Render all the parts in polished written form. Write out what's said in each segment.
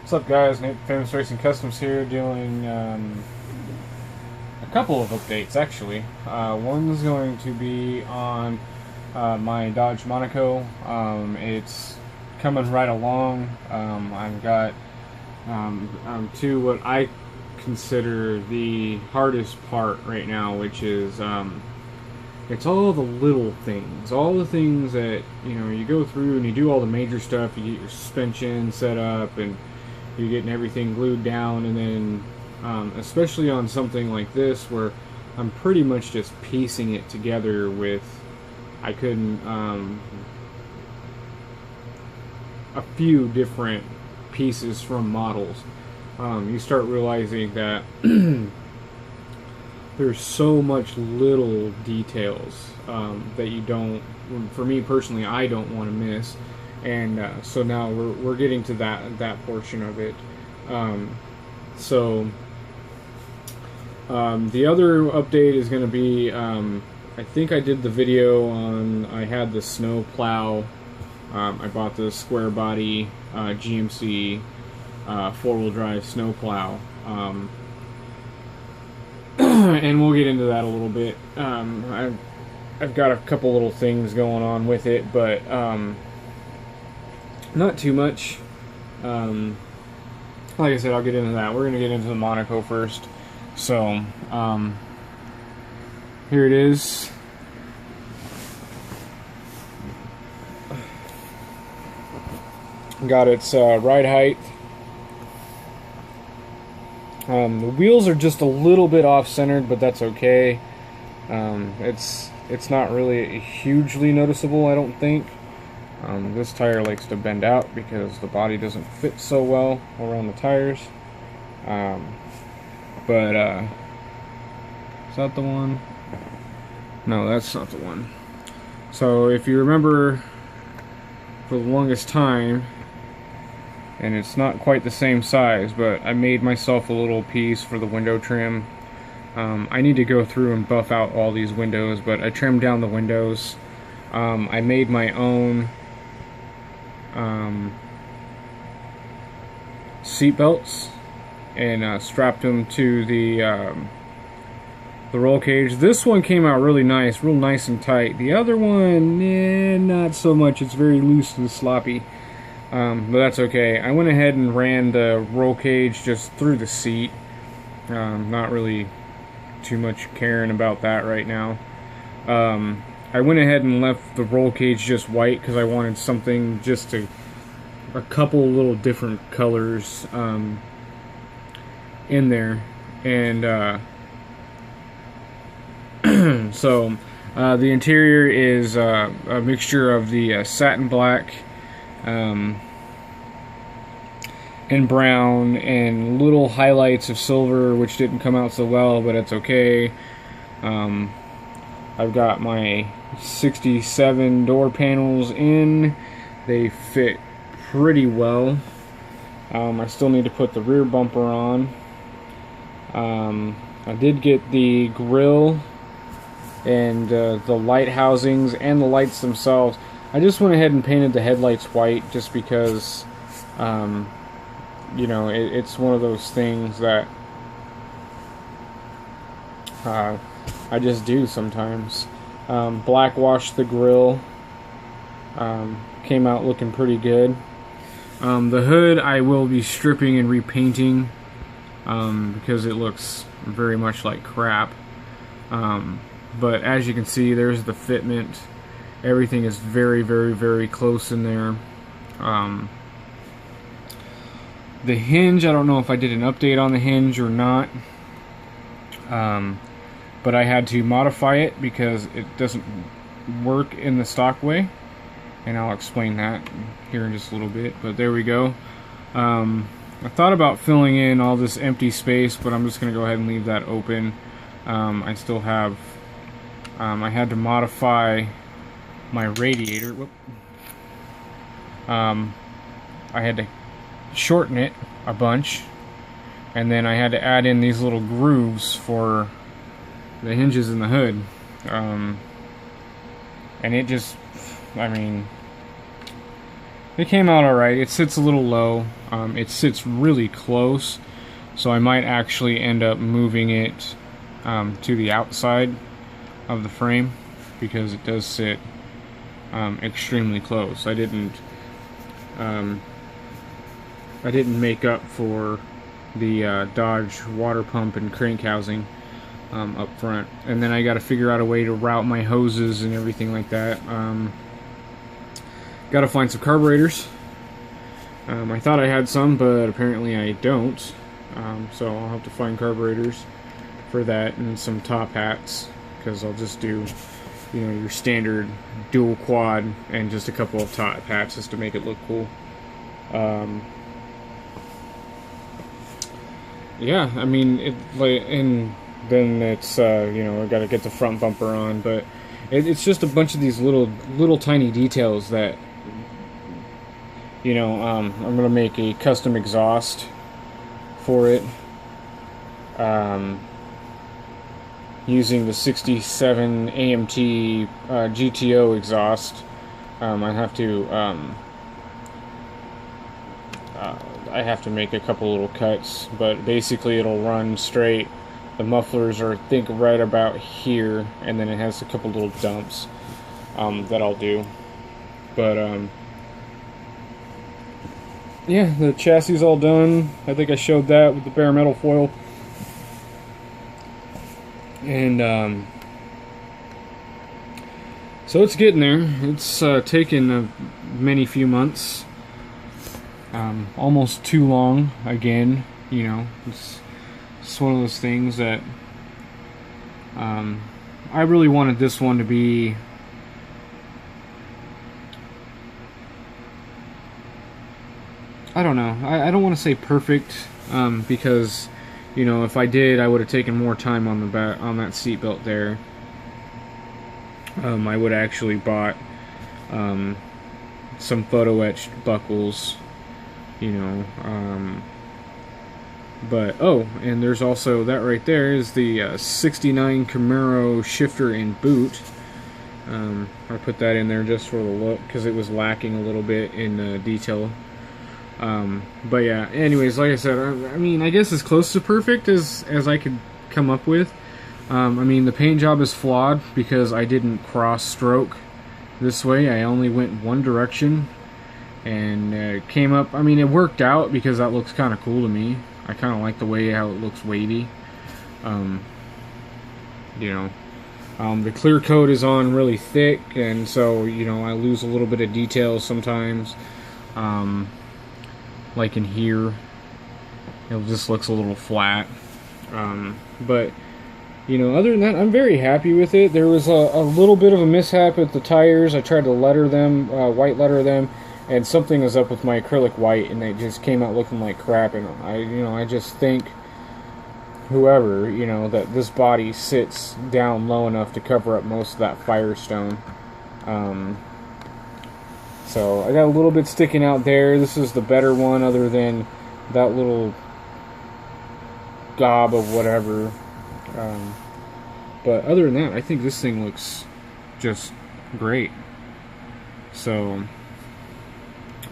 What's up, guys? Nate Famous Racing Customs here, doing a couple of updates actually. One's going to be on my Dodge Monaco. It's coming right along. I've got to what I consider the hardest part right now, which is it's all the little things, all the things that you go through and you do all the major stuff. You get your suspension set up and you're getting everything glued down, and then especially on something like this where I'm pretty much just piecing it together with I couldn't a few different pieces from models. You start realizing that there's so much little details that you don't, for me personally, I don't want to miss. And so now we're getting to that portion of it. The other update is going to be, I think I did the video on, I had the snow plow. I bought the square body GMC four-wheel drive snow plow. And we'll get into that a little bit. I've got a couple little things going on with it, but not too much. Like I said, I'll get into that. We're going to get into the Monaco first. So, here it is. Got its ride height. The wheels are just a little bit off-centered, but that's okay. It's not really hugely noticeable, I don't think. This tire likes to bend out because the body doesn't fit so well around the tires. Is that the one? No, that's not the one. So if you remember, for the longest time, and it's not quite the same size, but I made myself a little piece for the window trim. I need to go through and buff out all these windows, but I trimmed down the windows. I made my own seat belts and strapped them to the roll cage. This one came out really nice, real nice and tight. The other one, not so much. It's very loose and sloppy, but that's okay. I went ahead and ran the roll cage just through the seat. Not really too much caring about that right now. I went ahead and left the roll cage just white because I wanted something just to a couple little different colors in there, and so the interior is a mixture of the satin black and brown and little highlights of silver, which didn't come out so well, but it's okay. I've got my 67 door panels in. They fit pretty well. I still need to put the rear bumper on. I did get the grille and the light housings and the lights themselves. I just went ahead and painted the headlights white just because it's one of those things that I just do sometimes. Black washed the grille. Came out looking pretty good. The hood I will be stripping and repainting because it looks very much like crap. But as you can see, there's the fitment. Everything is very, very, very close in there. The hinge, I don't know if I did an update on the hinge or not. But I had to modify it because it doesn't work in the stock way, and I'll explain that here in just a little bit. But there we go. I thought about filling in all this empty space, but I'm just going to go ahead and leave that open. I still have, I had to modify my radiator. Whoop. I had to shorten it a bunch, and then I had to add in these little grooves for the hinges in the hood, and it just, I mean, It came out alright. It sits a little low. It sits really close, so I might actually end up moving it to the outside of the frame, because it does sit extremely close. I didn't make up for the Dodge water pump and crank housing up front, and then I got to figure out a way to route my hoses and everything like that. Got to find some carburetors. I thought I had some, but apparently I don't. So I'll have to find carburetors for that, and some top hats, because I'll just do, you know, your standard dual quad and just a couple of top hats just to make it look cool. Yeah, I mean, and then it's you know, I got to get the front bumper on, but it's just a bunch of these little tiny details that, you know, I'm gonna make a custom exhaust for it, using the 67 AMT GTO exhaust. I have to make a couple little cuts, but basically it'll run straight. The mufflers are, I think, right about here, and then it has a couple little dumps that I'll do. But yeah, the chassis is all done. I think I showed that with the bare metal foil. And so it's getting there. It's taken many few months. Almost too long, again, you know. It's one of those things that I really wanted this one to be I don't know. I don't want to say perfect, because, you know, if I did, I would have taken more time on that seatbelt there. I would have actually bought some photo etched buckles, you know. But oh, and there's also that right there is the 69 Camaro shifter and boot. I put that in there just for the look, because it was lacking a little bit in detail. But yeah, anyways, like I said, I mean, I guess as close to perfect as I could come up with. I mean, the paint job is flawed because I didn't cross stroke this way. I only went one direction, and it came up, I mean, it worked out because that looks kind of cool to me. I kind of like the way how it looks wavy. You know, the clear coat is on really thick, and so, you know, I lose a little bit of detail sometimes. Like in here, it just looks a little flat. But, you know, other than that, I'm very happy with it. There was a little bit of a mishap with the tires. I tried to letter them, white letter them, and something was up with my acrylic white, and they just came out looking like crap. And I just think whoever, you know, that this body sits down low enough to cover up most of that Firestone. So I got a little bit sticking out there. This is the better one, other than that little gob of whatever. But other than that, I think this thing looks just great. So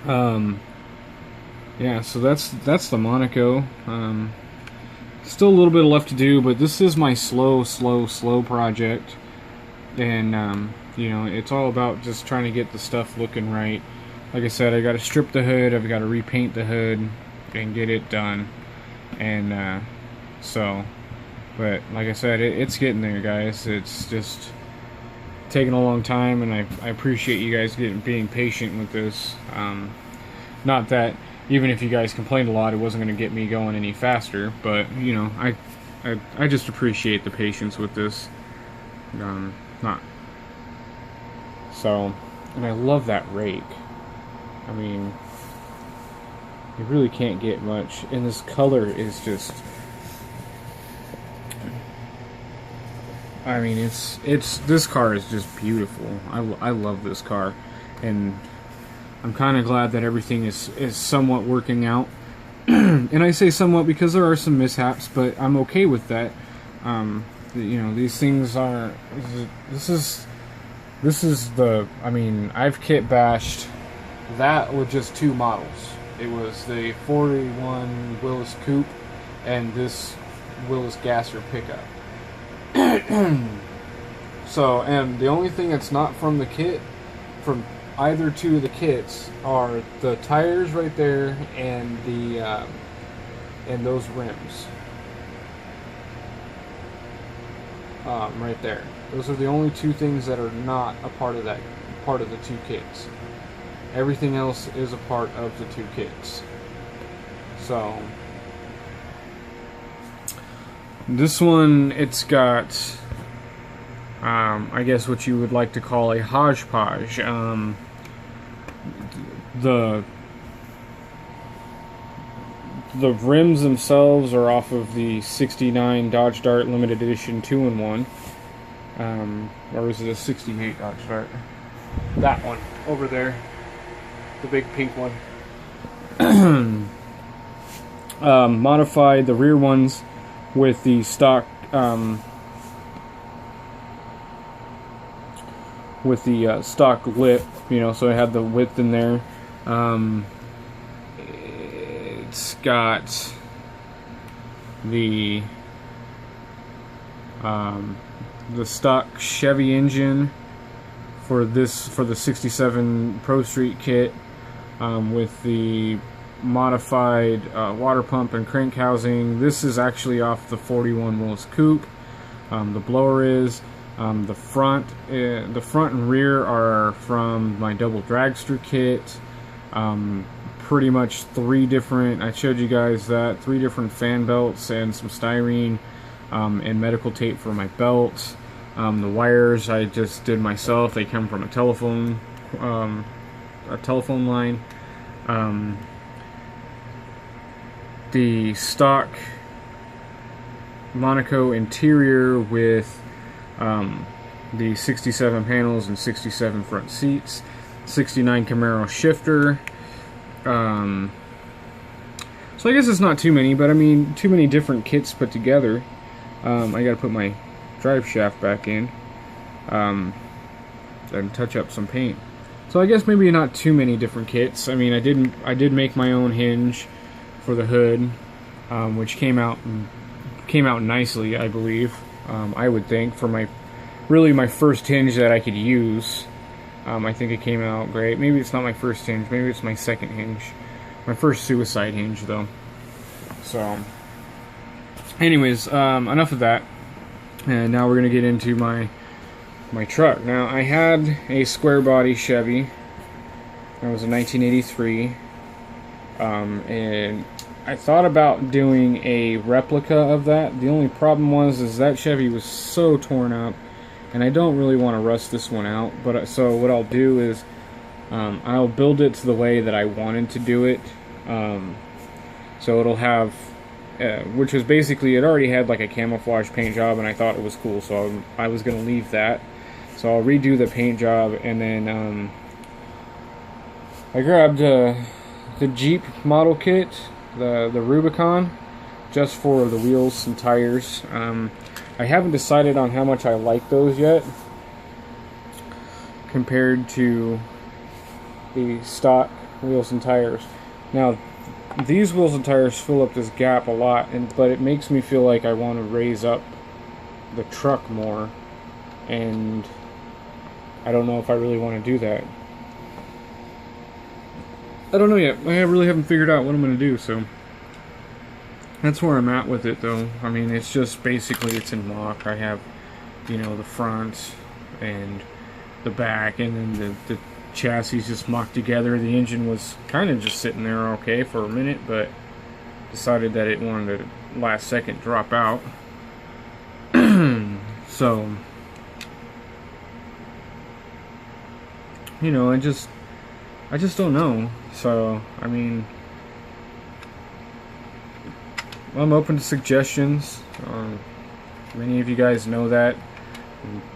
yeah, so that's the Monaco. Still a little bit left to do, but this is my slow project. And you know, it's all about just trying to get the stuff looking right. Like I said, I got to strip the hood, I've got to repaint the hood and get it done. And so, but like I said, it's getting there, guys. It's just taking a long time, and I appreciate you guys being patient with this. Not that even if you guys complained a lot, it wasn't going to get me going any faster, but you know, I just appreciate the patience with this. Not so, and I love that rake. I mean, you really can't get much, and this color is just, I mean, it's this car is just beautiful. I love this car, and I'm kind of glad that everything is somewhat working out. And I say somewhat because there are some mishaps, but I'm okay with that. You know, these things are, this is the, I mean, I've kit bashed that with just two models. It was the 41 Willis Coupe and this Willis Gasser pickup. So, and the only thing that's not from the kit, from either two of the kits, are the tires right there and the and those rims right there. Those are the only two things that are not a part of the two kits. Everything else is a part of the two kits. So this one, it's got I guess what you would like to call a hodgepodge. The rims themselves are off of the '69 Dodge Dart Limited Edition 2-in-1. Or is it a '68 Dodge Dart? That one over there, the big pink one. Modified the rear ones with the stock stock lip, you know, so it had the width in there. It's got the stock Chevy engine for the '67 Pro Street kit, with the modified water pump and crank housing. This is actually off the 41 Willis Coupe. The blower is. The front and rear are from my double dragster kit. Pretty much three different, I showed you guys that, 3 different fan belts and some styrene and medical tape for my belts. The wires I just did myself. They come from a telephone line. The stock Monaco interior with the 67 panels and 67 front seats, 69 Camaro shifter. So I guess it's not too many, but I mean, too many different kits put together. I gotta put my drive shaft back in and touch up some paint. So I guess maybe not too many different kits. I mean, I did make my own hinge for the hood, which came out nicely, I believe. I would think, for my first hinge that I could use. I think it came out great. Maybe it's not my first hinge, maybe it's my second hinge. My first suicide hinge, though. So, anyways, enough of that. And now we're gonna get into my truck. Now, I had a square body Chevy. That was a 1983. And I thought about doing a replica of that. The only problem is that Chevy was so torn up, and I don't really want to rust this one out. But so what I'll do is I'll build it to the way that I wanted to do it. So it'll have, which was basically, it already had like a camouflage paint job, and I thought it was cool, so I was going to leave that. So I'll redo the paint job, and then I grabbed the Jeep model kit, the Rubicon, just for the wheels and tires. I haven't decided on how much I like those yet compared to the stock wheels and tires. Now, these wheels and tires fill up this gap a lot, but it makes me feel like I want to raise up the truck more, and I don't know if I really want to do that. I don't know yet. I really haven't figured out what I'm going to do, so that's where I'm at with it, though. I mean, it's just basically, it's in mock. I have, you know, the front and the back, and then the chassis just mocked together. The engine was kind of just sitting there okay for a minute, but decided that it wanted to last second drop out. So, you know, I just don't know. So, I mean, I'm open to suggestions. Many of you guys know that.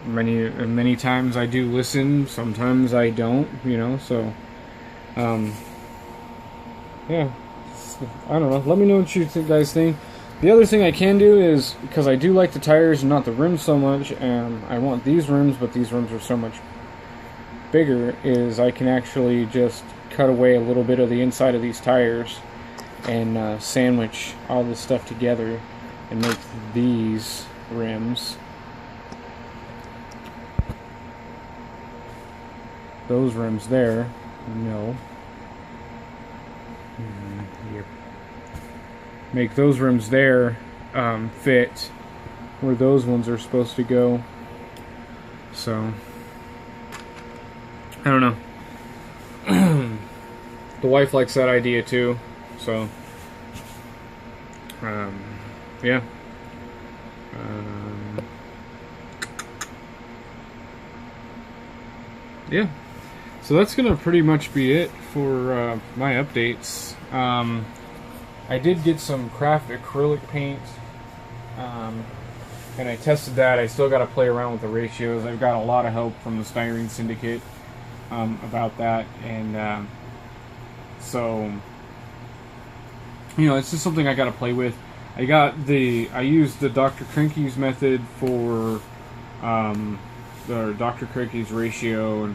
Many times I do listen, sometimes I don't, you know, so, yeah, I don't know. Let me know what you guys think. The other thing I can do is, because I do like the tires and not the rims so much, and I want these rims, but these rims are so much bigger is I can actually just cut away a little bit of the inside of these tires and sandwich all this stuff together and make these rims. Those rims there, no. Yep. Make those rims there fit where those ones are supposed to go. So, I don't know. The wife likes that idea too. So, yeah. Yeah. So that's gonna pretty much be it for my updates. I did get some craft acrylic paint, and I tested that. I still got to play around with the ratios. I've got a lot of help from the Styrene Syndicate about that, and so it's just something I got to play with. I used the Dr. Cranky's method for the Dr. Cranky's ratio, and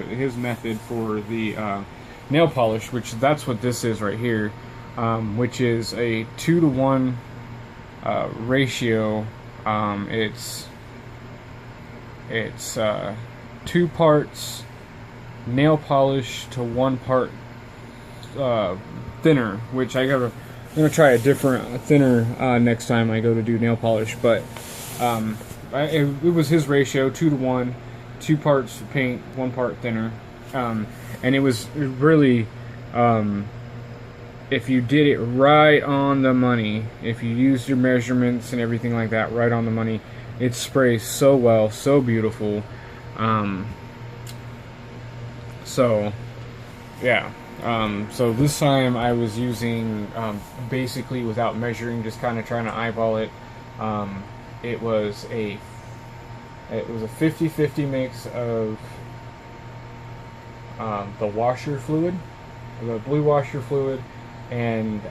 his method for the nail polish, which that's what this is right here, which is a 2-to-1 ratio. It's 2 parts nail polish to 1 part thinner, which I'm gonna try a different thinner next time I go to do nail polish, but it was his ratio, 2-to-1, 2 parts paint, 1 part thinner, and it was really, if you did it right on the money, if you used your measurements and everything like that right on the money, it sprays so well, so beautiful. So yeah, so this time I was using basically without measuring, just kind of trying to eyeball it. It was a 50-50 mix of the washer fluid, the blue washer fluid, and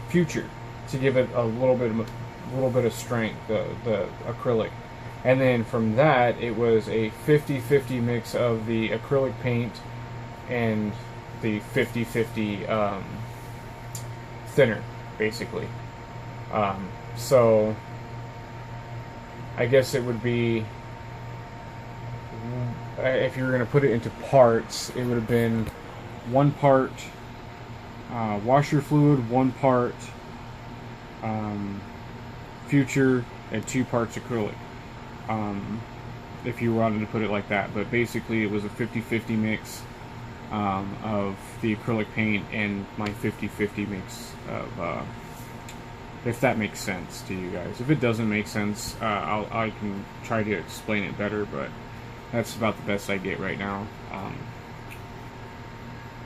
Future to give it a little bit of strength, the acrylic. And then from that, it was a 50-50 mix of the acrylic paint and the 50-50 thinner, basically. So I guess it would be, if you were going to put it into parts, it would have been 1 part washer fluid, 1 part Future, and 2 parts acrylic. If you wanted to put it like that, but basically it was a 50-50 mix of the acrylic paint and my 50-50 mix of, if that makes sense to you guys. If it doesn't make sense, I can try to explain it better, but that's about the best I get right now.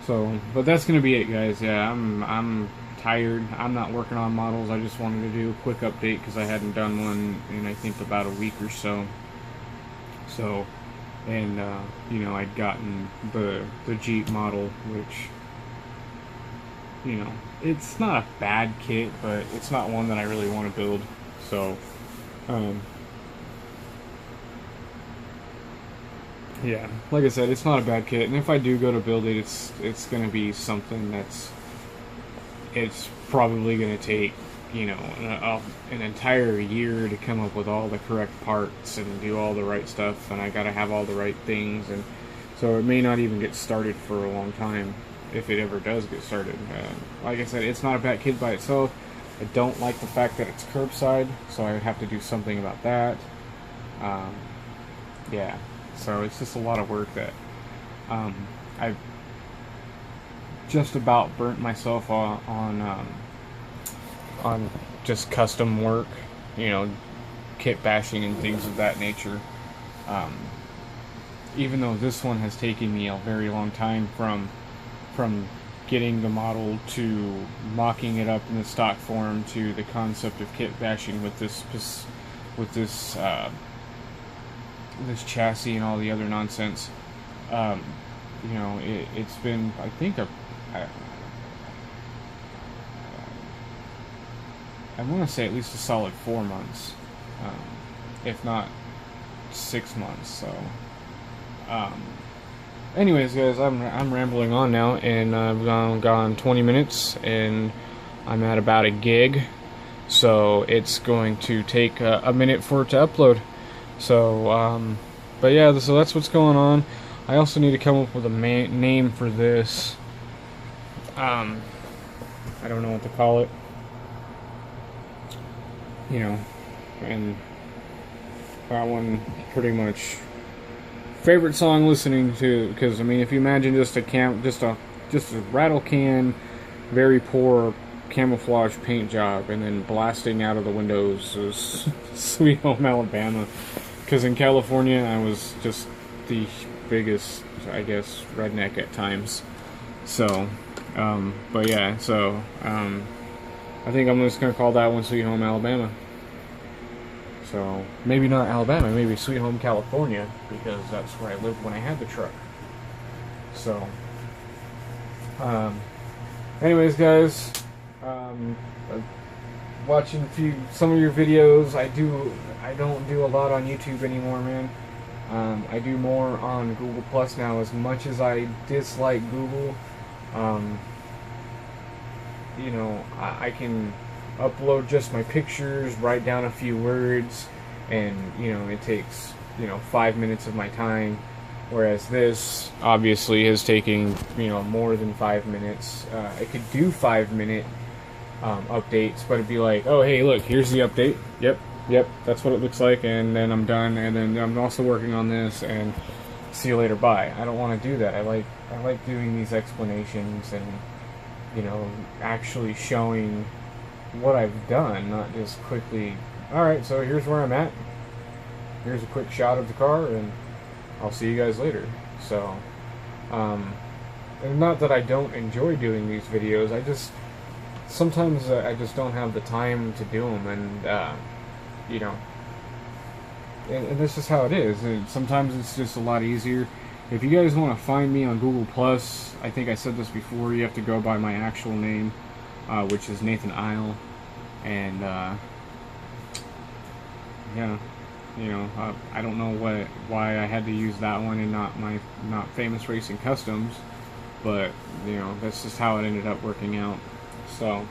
But that's gonna be it, guys. Yeah, I'm tired. I'm not working on models. I just wanted to do a quick update because I hadn't done one in, I think, about a week or so. And I'd gotten the Jeep model, which, it's not a bad kit, but it's not one that I really want to build. So, yeah, like I said, it's not a bad kit, and if I do go to build it, it's going to be something it's probably going to take, an entire year to come up with all the correct parts and do all the right stuff, and I got to have all the right things, and so it may not even get started for a long time, if it ever does get started. Like I said, it's not a bad kit by itself. I don't like the fact that it's curbside, so I would have to do something about that. Yeah, so it's just a lot of work that I've just about burnt myself on just custom work, kit bashing and things of that nature. Even though this one has taken me a very long time from getting the model to mocking it up in the stock form to the concept of kit bashing with this chassis and all the other nonsense. It's been, I think, I want to say at least a solid 4 months, if not 6 months. So, anyways, guys, I'm rambling on now, and I've gone 20 minutes, and I'm at about a gig. So it's going to take a minute for it to upload. So, but yeah, so that's what's going on. I also need to come up with a name for this. I don't know what to call it. You know, and that one pretty much favorite song listening to, because I mean, if you imagine just a rattle can, very poor camouflage paint job, and then blasting out of the windows is Sweet Home Alabama. Because in California, I was just the biggest, I guess, redneck at times. So, but yeah, so I think I'm just gonna call that one Sweet Home Alabama. So maybe not Alabama, maybe Sweet Home California, because that's where I lived when I had the truck. So, anyways, guys. Watching some of your videos. I don't do a lot on YouTube anymore, man. I do more on Google Plus now. As much as I dislike Google, you know, I can upload just my pictures, write down a few words, and you know, it takes 5 minutes of my time. Whereas this obviously is taking more than 5 minutes. I could do 5-minute updates, but it'd be like, oh hey, look, here's the update. Yep, that's what it looks like, and then I'm done, and then I'm also working on this, and see you later, bye. I don't want to do that. I like doing these explanations and actually showing what I've done, not just quickly, alright, so here's where I'm at, here's a quick shot of the car, and I'll see you guys later. So, and not that I don't enjoy doing these videos, sometimes I just don't have the time to do them, and and this is how it is. And sometimes it's just a lot easier. If you guys want to find me on Google Plus, I think I said this before, you have to go by my actual name, which is Nathan Isle, and yeah, I don't know why I had to use that one and not Famous Racing Customs, but that's just how it ended up working out. So,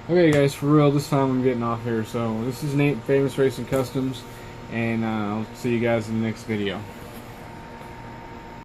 okay, guys, for real, this time I'm getting off here. So this is Nate, Famous Racing Customs, and I'll see you guys in the next video.